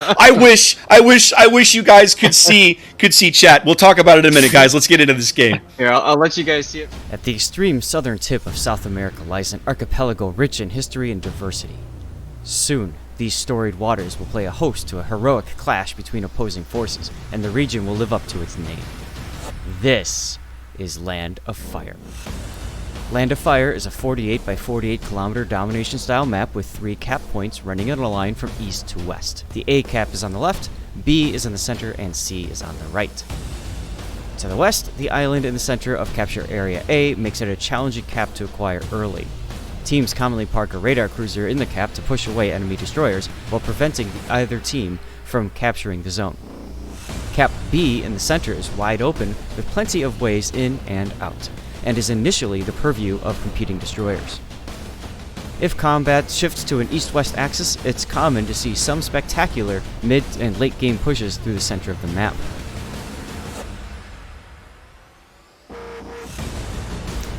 I wish you guys could see chat. We'll talk about it in a minute, guys. Let's get into this game. Here, I'll let you guys see it. At the extreme southern tip of South America lies an archipelago rich in history and diversity. Soon, these storied waters will play a host to a heroic clash between opposing forces, and the region will live up to its name. This is Land of Fire. Land of Fire is a 48 by 48 kilometer domination style map with 3 cap points running in a line from east to west. The A cap is on the left, B is in the center, and C is on the right. To the west, the island in the center of Capture Area A makes it a challenging cap to acquire early. Teams commonly park a radar cruiser in the cap to push away enemy destroyers while preventing either team from capturing the zone. Cap B in the center is wide open with plenty of ways in and out, and is initially the purview of competing destroyers. If combat shifts to an east-west axis, it's common to see some spectacular mid- and late-game pushes through the center of the map.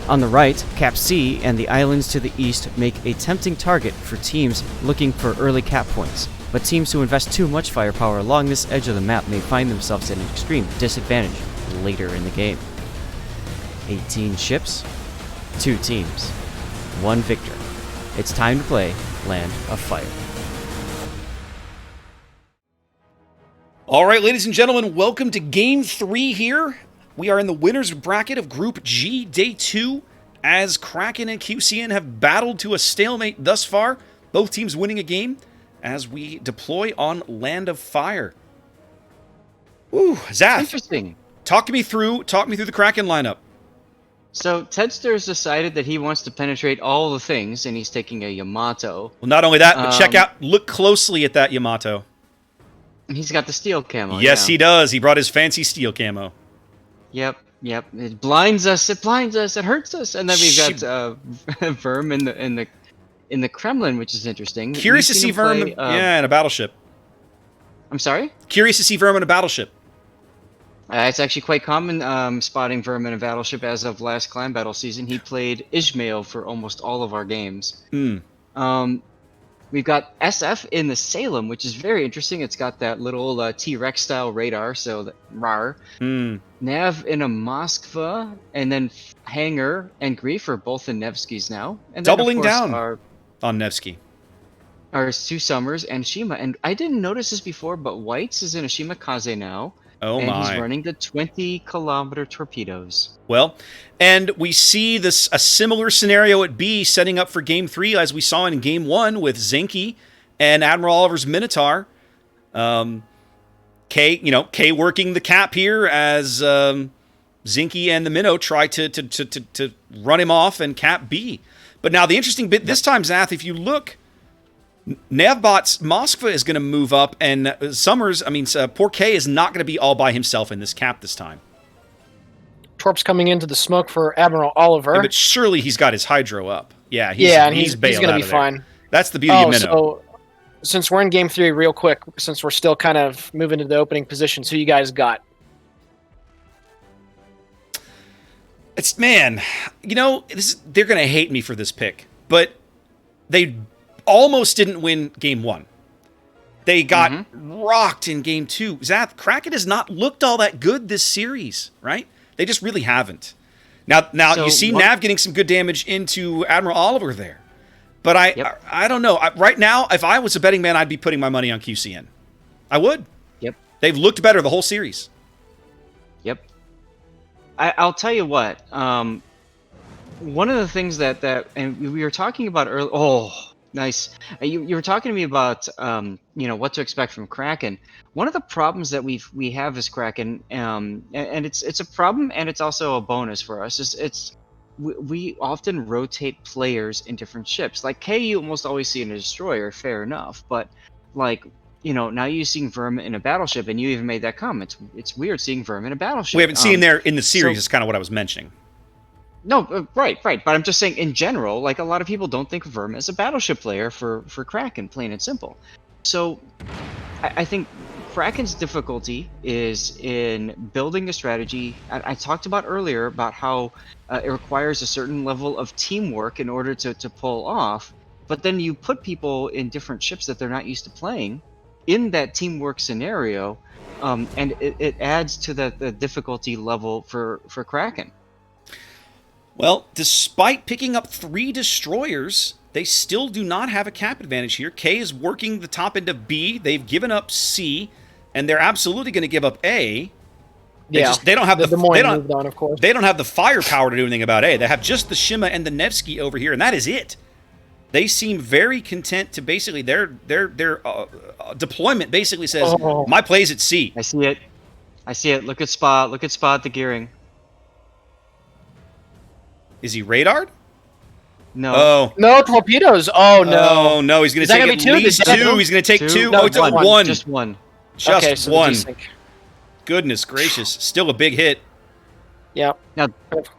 On the right, Cap C and the islands to the east make a tempting target for teams looking for early cap points, but teams who invest too much firepower along this edge of the map may find themselves at an extreme disadvantage later in the game. 18 ships, 2 teams, 1 victor. It's time to play Land of Fire. All right, ladies and gentlemen, welcome to Game 3 here. We are in the winner's bracket of Group G, Day 2, as Kraken and QCN have battled to a stalemate thus far, both teams winning a game, as we deploy on Land of Fire. Ooh, Zath, Interesting. talk me through the Kraken lineup. So Tedster's decided that he wants to penetrate all the things, and he's taking a Yamato. Well, not only that, but look closely at that Yamato. He's got the steel camo. Yes, yeah. he does. He brought his fancy steel camo. Yep. It blinds us. It hurts us. And then we've got Verm in the Kremlin, which is interesting. Curious to see Verm, in a battleship. I'm sorry? Curious to see Verm in a battleship. It's actually quite common spotting Verm in a battleship as of last clan battle season. He played Ishmael for almost all of our games. We've got SF in the Salem, which is very interesting. It's got that little T-Rex style radar, so that rar. Nav in a Moskva, and then Hanger and Grief are both in Nevsky's now. And then, Doubling of course, down on Nevsky. Our Sue Summers and Shima. And I didn't notice this before, but White's is in a Shimakaze now. Oh and my. He's running the 20-kilometer torpedoes. Well, and we see a similar scenario at B setting up for Game 3 as we saw in Game 1 with Zinke and Admiral Oliver's Minotaur. K working the cap here as Zinke and the Minnow try to run him off and cap B. But now the interesting bit this time, Zath, if you look, Navbot's Moskva is going to move up, and poor K is not going to be all by himself in this cap this time. Torp's coming into the smoke for Admiral Oliver. Yeah, but surely he's got his hydro up. Yeah, he's going to be fine. That's the beauty of Minnow. So since we're in Game 3, real quick, since we're still kind of moving to the opening positions, who you guys got? They're going to hate me for this pick, but they almost didn't win Game 1. They got rocked in Game 2. Zath, Kraken has not looked all that good this series, right? They just really haven't. Now you see Nav getting some good damage into Admiral Oliver there. But I don't know. Right now, if I was a betting man, I'd be putting my money on QCN. I would. Yep. They've looked better the whole series. Yep. I'll tell you what. One of the things that and we were talking about earlier. Oh, nice. You were talking to me about what to expect from Kraken. One of the problems that we have as Kraken, and it's a problem and it's also a bonus for us. We often rotate players in different ships. Like K, you almost always see in a destroyer, fair enough. But now you're seeing Vermin in a battleship, and you even made that comment. It's weird seeing Vermin in a battleship. We haven't seen there in the series. Is kind of what I was mentioning. No, right. But I'm just saying, in general, like a lot of people don't think of Vermin as a battleship player for Kraken, plain and simple. So I think Kraken's difficulty is in building a strategy. I talked about earlier about how it requires a certain level of teamwork in order to pull off. But then you put people in different ships that they're not used to playing, in that teamwork scenario, and it adds to the difficulty level for Kraken. Well, despite picking up 3 destroyers, they still do not have a cap advantage here. K is working the top end of B. They've given up C, and they're absolutely going to give up A. They don't have moved on, of course. They don't have the firepower to do anything about A. They have just the Shima and the Nevsky over here, and that is it. They seem very content to basically their deployment basically says my play's at C. I see it. Look at Spot the gearing. Is he radared? No. Oh. No torpedoes. Oh no. Oh no, he's going to take at least 2. He's going to take 2. No, oh, it's one. Just one. Just okay, so one. desync. Goodness gracious. Still a big hit. Yeah. Now,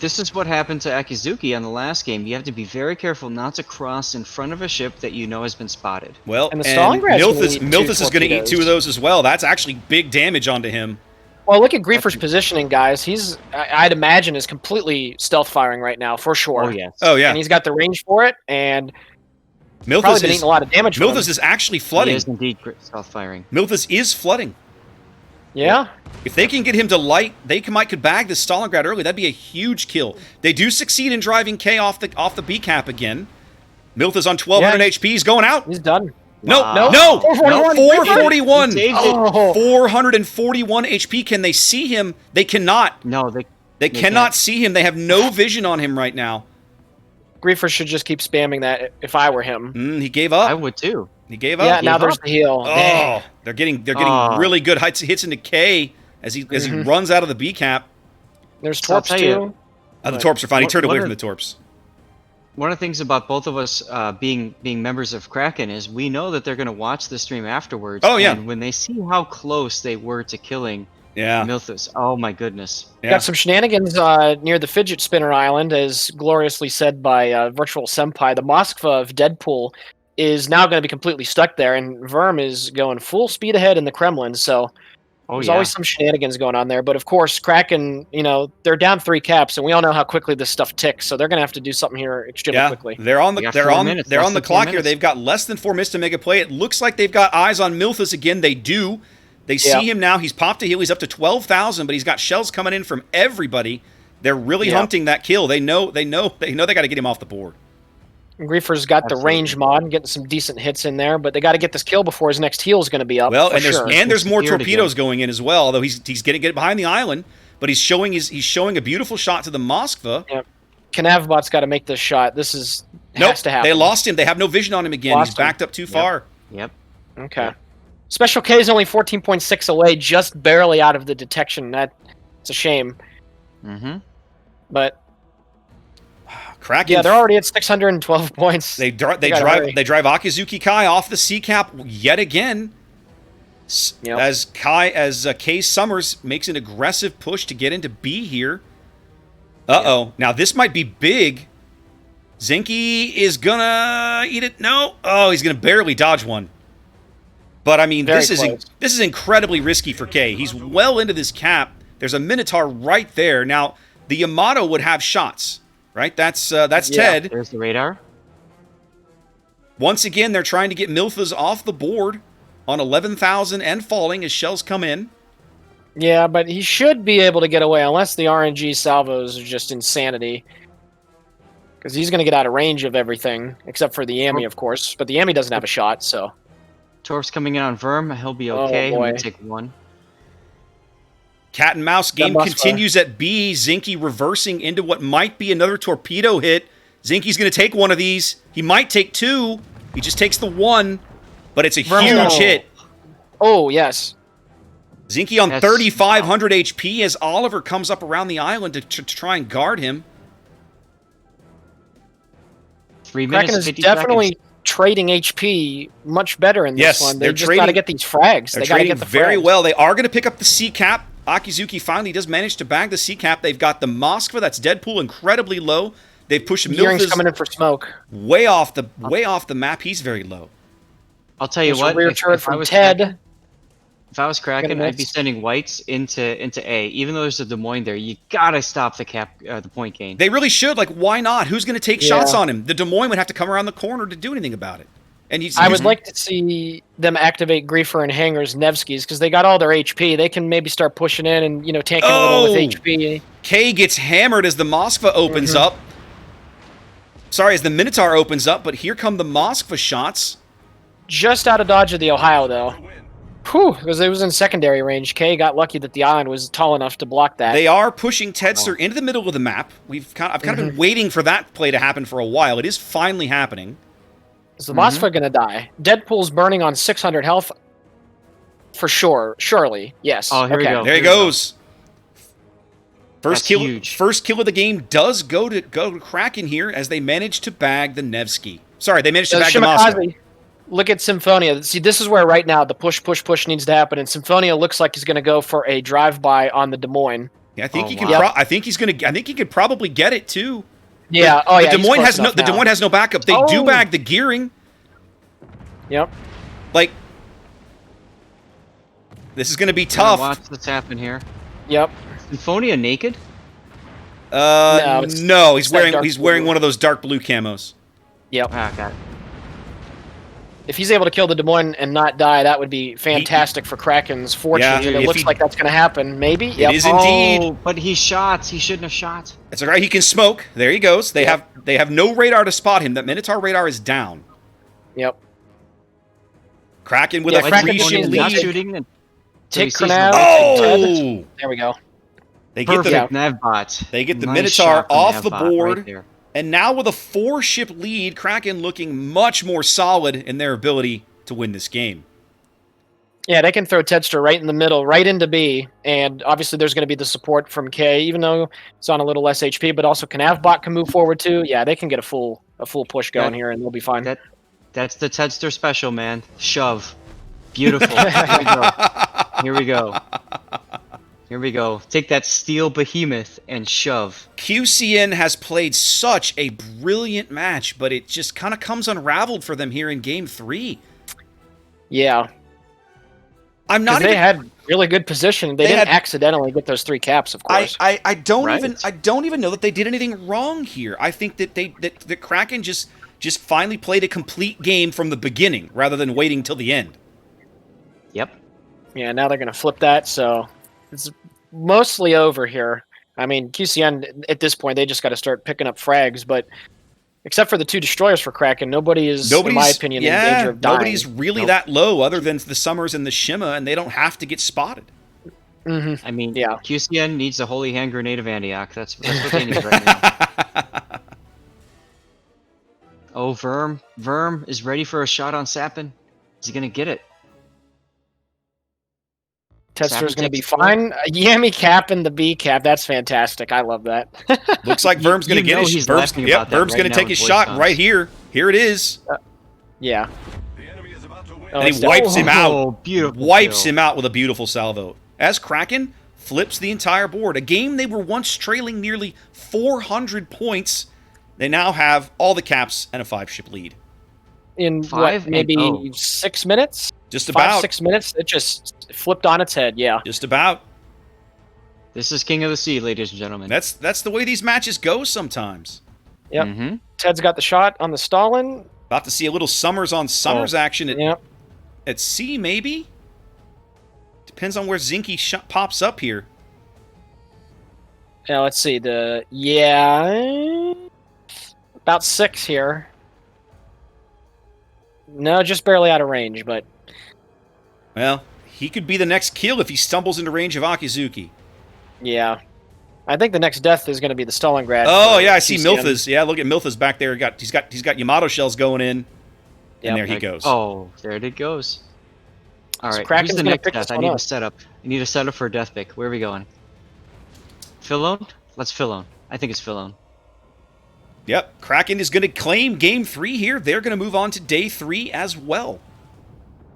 this is what happened to Akizuki on the last game. You have to be very careful not to cross in front of a ship that you know has been spotted. Well, and Milthus is going to eat 2 of those as well. That's actually big damage onto him. Well, look at Griefer's positioning, guys. He's, I'd imagine, is completely stealth firing right now, for sure. Oh, yes. Oh, yeah. And he's got the range for it, and Milthus probably been eating a lot of damage. Milthus is actually flooding. He is indeed stealth firing. Milthus is flooding. Yeah. If they can get him to light, they could bag this Stalingrad early. That'd be a huge kill. They do succeed in driving K off the B cap again. Milthus on 1200 HP. He's going out. He's done. No, Wow. no, 441. 441. Oh. 441 HP. Can they see him? They cannot. No, they cannot see him. They have no vision on him right now. Griefer should just keep spamming that if I were him. He gave up. I would too. He gave up. Yeah, now there's the heal. Oh, they're getting really good hits into K as he runs out of the B cap. There's torps too. The torps are fine. He turned away from the torps. One of the things about both of us being members of Kraken is we know that they're going to watch the stream afterwards. Oh, yeah. And when they see how close they were to killing Milthus, oh my goodness. Yeah. Got some shenanigans near the fidget spinner island, as gloriously said by Virtual Senpai. The Moskva of Deadpool is now going to be completely stuck there, and Verm is going full speed ahead in the Kremlin, so there's always some shenanigans going on there. But of course, Kraken, they're down 3 caps, and we all know how quickly this stuff ticks, so they're going to have to do something here extremely quickly. They're on the clock here. They've got less than 4 minutes to make a play. It looks like they've got eyes on Milthus again. They do. They see him now. He's popped a heal. He's up to 12,000, but he's got shells coming in from everybody. They're really hunting that kill. They know they got to get him off the board. Griefer's got the range mod and getting some decent hits in there, but they got to get this kill before his next heal is going to be up. Well, and there's more torpedoes going in as well. Although he's getting it behind the island, but he's showing a beautiful shot to the Moskva. Yep. Kanavbot's got to make this shot. This has to happen. They lost him. They have no vision on him again. He's backed up too far. Yep. Okay. Yep. Special K is only 14.6 away, just barely out of the detection. It's a shame. Mm-hmm. But Kraken. yeah, they're already at 612 points. They drive Akizuki Kai off the C cap yet again. Yep. As K Summers makes an aggressive push to get into B here. Uh-oh. Now this might be big. Zinke is gonna eat it. No. Oh, he's gonna barely dodge one. But I mean, this is incredibly risky for K. He's well into this cap. There's a Minotaur right there. Now, the Yamato would have shots, right? That's Ted. There's the radar. Once again, they're trying to get Milthus off the board on 11,000 and falling as shells come in. Yeah, but he should be able to get away unless the RNG salvos are just insanity. Because he's going to get out of range of everything, except for the Yami, of course. But the Yami doesn't have a shot, so... Torp's coming in on Verm. He'll be okay. Oh, boy. He'll take 1. Cat and mouse game continues at B. Zinke reversing into what might be another torpedo hit. Zinke's going to take one of these. He might take 2. He just takes the 1, but it's a huge hit. Oh, yes. Zinke on 3,500 HP as Oliver comes up around the island to try and guard him. 3 minutes, Kraken is 50 definitely seconds. Trading HP much better in this one. They just got to get these frags. They're they got to get trading the very frags. well. They are going to pick up the C cap. Akizuki finally does manage to bag the C cap. They've got the Moskva. That's Deadpool incredibly low. They've pushed Gearing's coming in for smoke. way off the map. He's very low. I'll tell you There's what. a rear turret from Ted. If I was Kraken, I'd be sending whites into A. Even though there's a Des Moines there, you gotta stop the point gain. They really should. Like, why not? Who's going to take shots on him? The Des Moines would have to come around the corner to do anything about it. And I would like to see them activate Griefer and Hangers Nevskis because they got all their HP. They can maybe start pushing in and tanking a little with HP. K gets hammered as the Moskva opens up. Sorry, as the Minotaur opens up, but here come the Moskva shots. Just out of dodge of the Ohio, though. Whew, because it was in secondary range. K got lucky that the island was tall enough to block that. They are pushing Tedster into the middle of the map. I've kind of been waiting for that play to happen for a while. It is finally happening. Is the Moskva going to die? Deadpool's burning on 600 health. For sure. Surely. Yes. Oh, here we go. There he goes. First kill huge. First kill of the game does go to Kraken here as they manage to bag the Nevsky. Sorry, they managed to bag the Moskva. Look at Symphonia. See, this is where right now the push needs to happen, and Symphonia looks like he's going to go for a drive-by on the Des Moines. Yeah, I think he could. I think he could probably get it too. Yeah. The Des Moines has the Des Moines has no backup. They do bag the gearing. Yep. Like, this is going to be tough. Watch what's happen here. Yep. Symphonia naked? No, he's wearing one of those dark blue camos. Yep. Ah, got it. If he's able to kill the Des Moines and not die, that would be fantastic for Kraken's fortunes. Yeah, and it looks like that's going to happen. Maybe. It is indeed. Oh, but he shot. He shouldn't have shot. It's all right. He can smoke. There he goes. They have no radar to spot him. That Minotaur radar is down. Yep. Kraken with Yeah, a Kraken 3-ship not lead. shooting. Take so Cornell. Oh! There we go. They get Perfect the Navbot. They get the Nice Minotaur shot from off the Navbot board. right there. And now with a 4-ship lead, Kraken looking much more solid in their ability to win this game. Yeah, they can throw Tedster right in the middle, right into B, and obviously there's going to be the support from K, even though it's on a little less HP, but also Navbot can move forward too. Yeah, they can get a full push going here, and they'll be fine. That's the Tedster special, man. Shove. Beautiful. Here we go. Here we go. Here we go. Take that steel behemoth and shove. QCN has played such a brilliant match, but it just kind of comes unraveled for them here in Game 3. Yeah. I'm not They even... had really good position. They didn't accidentally get those 3 caps, of course. I don't Right. even know that they did anything wrong here. I think that that Kraken just finally played a complete game from the beginning rather than waiting till the end. Yep. Yeah, now they're going to flip that, so it's mostly over here. I mean, QCN, at this point, they just got to start picking up frags, but except for the 2 destroyers for Kraken, nobody's in my opinion, in danger of dying. Nobody's really that low other than the Summers and the Shima, and they don't have to get spotted. Mm-hmm. I mean, Yeah. QCN needs a holy hand grenade of Antioch. That's what they need right now. Oh, Verm. Verm is ready for a shot on Sapin. Is he going to get it? Tester's going to be takes it. fine. A Yami cap and the B cap. That's fantastic. I love that. Looks like Verm's going to get his. he's Verm's laughing about that Verm's right going to now take with his voice shot comms. right here. Here it is. Yeah. Oh, And he it's- wipes him out. Oh, beautiful. Wipes kill. him out with a beautiful salvo. As Kraken flips the entire board. A game they were once trailing nearly 400 points. They now have all the caps and a 5-ship lead. In Five what, maybe and 6 minutes? Just 5, about. 6 minutes? It just flipped on its head, yeah. Just about. This is King of the Sea, ladies and gentlemen. That's the way these matches go sometimes. Yep. Mm-hmm. Ted's got the shot on the Stalin. About to see a little Summers on Summers action Yep. at C, maybe? Depends on where Zinky pops up here. Now, let's see. About 6 here. No, just barely out of range, but Well, he could be the next kill if he stumbles into range of Akizuki. yeah. I think the next death is going to be the Stalingrad. Oh for yeah, I see QCN. Milthas. Yeah, look at Milthas back there. He's got Yamato shells going in. Yep. And there he goes. Oh, there it goes. All So right, Kraken's who's the gonna next pick death? this I one need up. a setup. I need a setup for a death pick. Where are we going? Philone? Let's Philone. I think it's Philone. Yep, Kraken is going to claim Game 3 here. They're going to move on to Day 3 as well.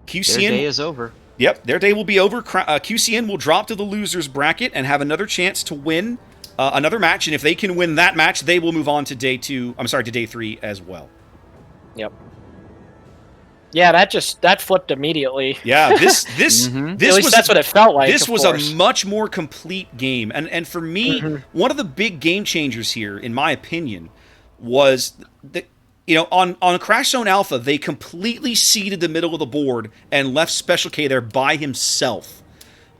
Their QCN. day is over. Yep, their day will be over. QCN will drop to the losers bracket and have another chance to win another match. And if they can win that match, they will move on to Day 3 as well. Yep. Yeah, that flipped immediately. Yeah, this Mhm. this At least was that's what it felt like. this of was course. a much more complete game. And for me, Mhm. one of the big game changers here, in my opinion, was that on Crash Zone Alpha, they completely seeded the middle of the board and left Special K there by himself.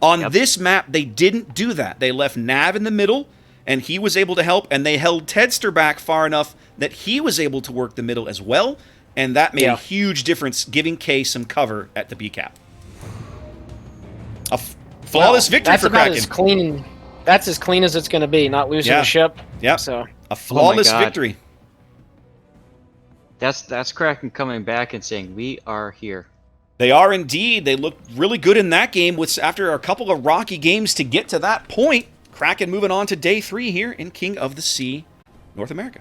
On this map, they didn't do that. They left Nav in the middle, and he was able to help, and they held Tedster back far enough that he was able to work the middle as well, and that made a huge difference, giving K some cover at the B cap. A flawless victory for Kraken. That's as clean as it's going to be, not losing the ship. Yeah, so a flawless victory. That's Kraken coming back and saying, we are here. They are indeed. They looked really good in that game. After a couple of rocky games to get to that point, Kraken moving on to day 3 here in King of the Sea, North America.